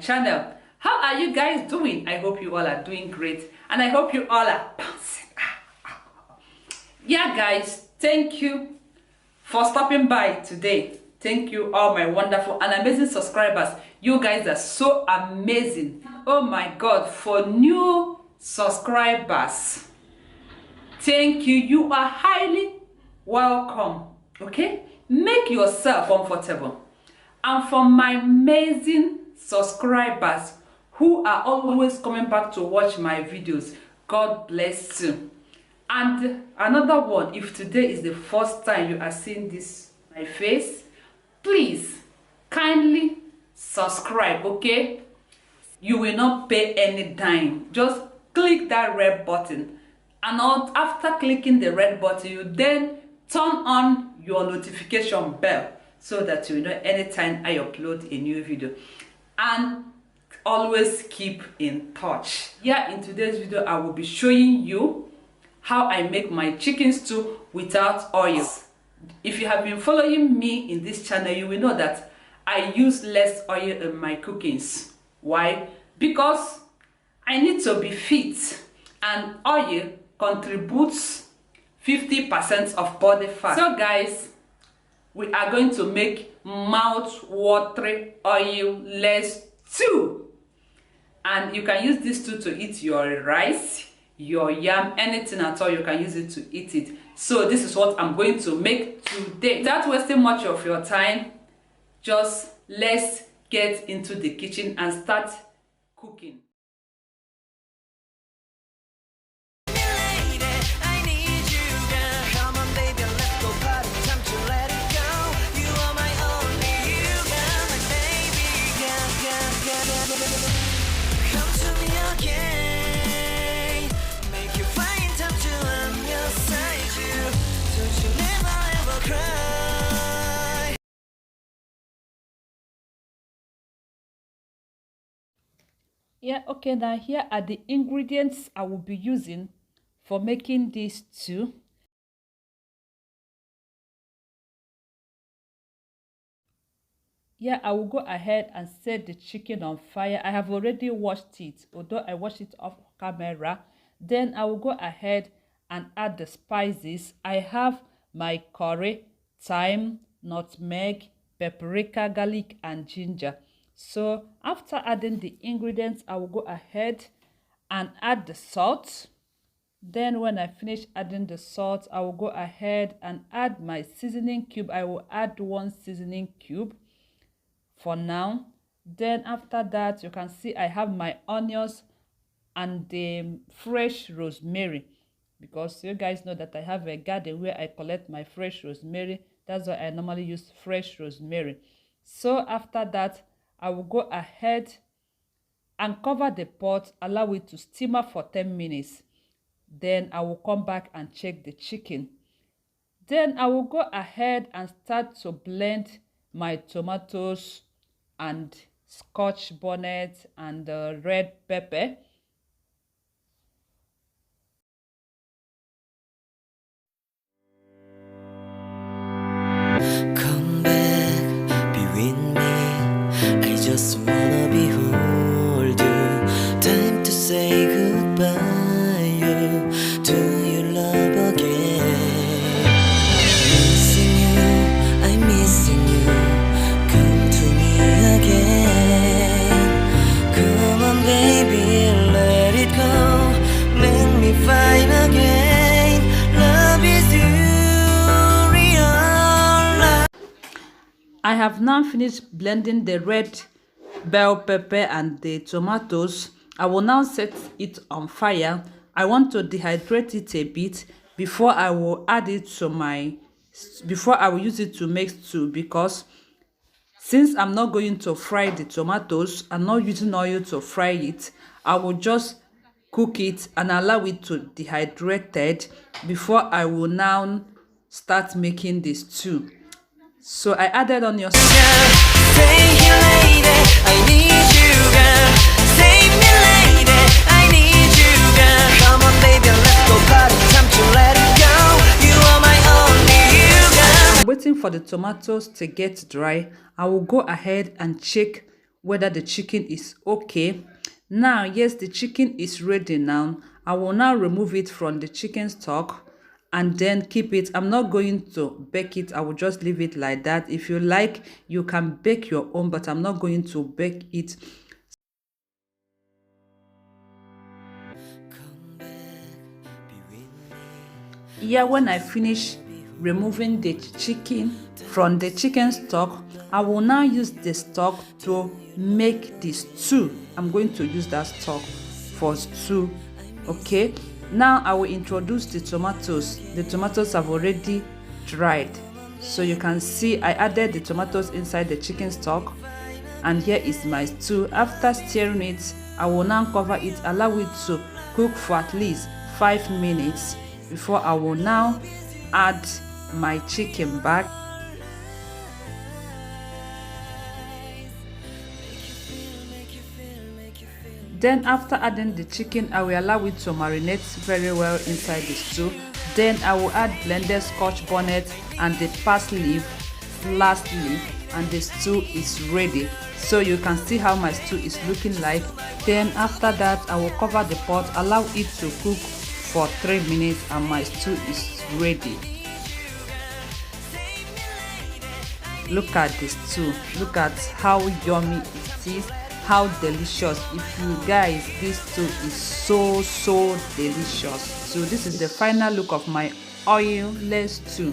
channel. How are you guys doing? I hope you all are doing great, and I hope you all are bouncing. Yeah guys, thank you for stopping by today. Thank you all my wonderful and amazing subscribers. You guys are so amazing. Oh my god, for new subscribers, thank you. You are highly welcome. Okay, make yourself comfortable. And for my amazing subscribers who are always coming back to watch my videos, God bless you. And another one, if today is the first time you are seeing this my face, please kindly subscribe. Okay, you will not pay any dime. Just click that red button, and after clicking the red button, you then turn on your notification bell so that you know anytime I upload a new video. And always keep in touch. Yeah, in today's video I will be showing you how I make my chicken stew without oil. If you have been following me in this channel, you will know that I use less oil in my cookings. Why? Because I need to be fit, and oil contributes 50% of body fat. So guys, we are going to make mouth-watering oil-less stew. And you can use this stew to eat your rice, your yam, anything at all. You can use it to eat it. So this is what I'm going to make today. Without wasting much of your time, just let's get into the kitchen and start cooking. Yeah, okay, now here are the ingredients I will be using for making this stew. Yeah, I will go ahead and set the chicken on fire. I have already washed it, although I washed it off camera. Then I will go ahead and add the spices. I have my curry, thyme, nutmeg, paprika, garlic, and ginger. So after adding the ingredients, I will go ahead and add the salt. Then when I finish adding the salt, I will go ahead and add my seasoning cube. I will add 1 seasoning cube for now. Then after that, you can see I have my onions and the fresh rosemary, because you guys know that I have a garden where I collect my fresh rosemary. That's why I normally use fresh rosemary. So after that, I will go ahead and cover the pot, allow it to simmer for 10 minutes. Then I will come back and check the chicken. Then I will go ahead and start to blend my tomatoes and scotch bonnet and red pepper. Come back, be with me. I just wanna behold you. Time to say goodbye to your love again. Missing you, I'm missing you. Come to me again. Come on baby, let it go. Make me fine again. Love is you, real love. I have now finished blending the red bell pepper and the tomatoes. I will now set it on fire. I want to dehydrate it a bit before I will add it to before I will use it to make stew, because since I'm not going to fry the tomatoes, I'm not using oil to fry it. I will just cook it and allow it to dehydrate before I will now start making the stew. So I added onions. Stay here, lady, I need you, girl. Save me, lady, I need you, girl. Come on, baby, let's go party. Time to let it go. You are my only you, girl. I'm waiting for the tomatoes to get dry. I will go ahead and check whether the chicken is okay. Now, yes, the chicken is ready now. I will now remove it from the chicken stock and then keep it. I'm not going to bake it. I will just leave it like that. If you like, you can bake your own, but I'm not going to bake it. Yeah, when I finish removing the chicken from the chicken stock, I will now use the stock to make the stew. I'm going to use that stock for stew. Okay, now I will introduce the tomatoes. The tomatoes have already dried, so you can see I added the tomatoes inside the chicken stock, and here is my stew. After stirring it, I will now cover it, allow it to cook for at least 5 minutes before I will now add my chicken back. Then after adding the chicken, I will allow it to marinate very well inside the stew. Then I will add blended scotch bonnet and the parsley leaf lastly, and the stew is ready. So you can see how my stew is looking like. Then after that, I will cover the pot, allow it to cook for 3 minutes, and my stew is ready. Look at this stew. Look at how yummy it is, how delicious. If you guys, this stew is so delicious. So this is the final look of my oilless stew.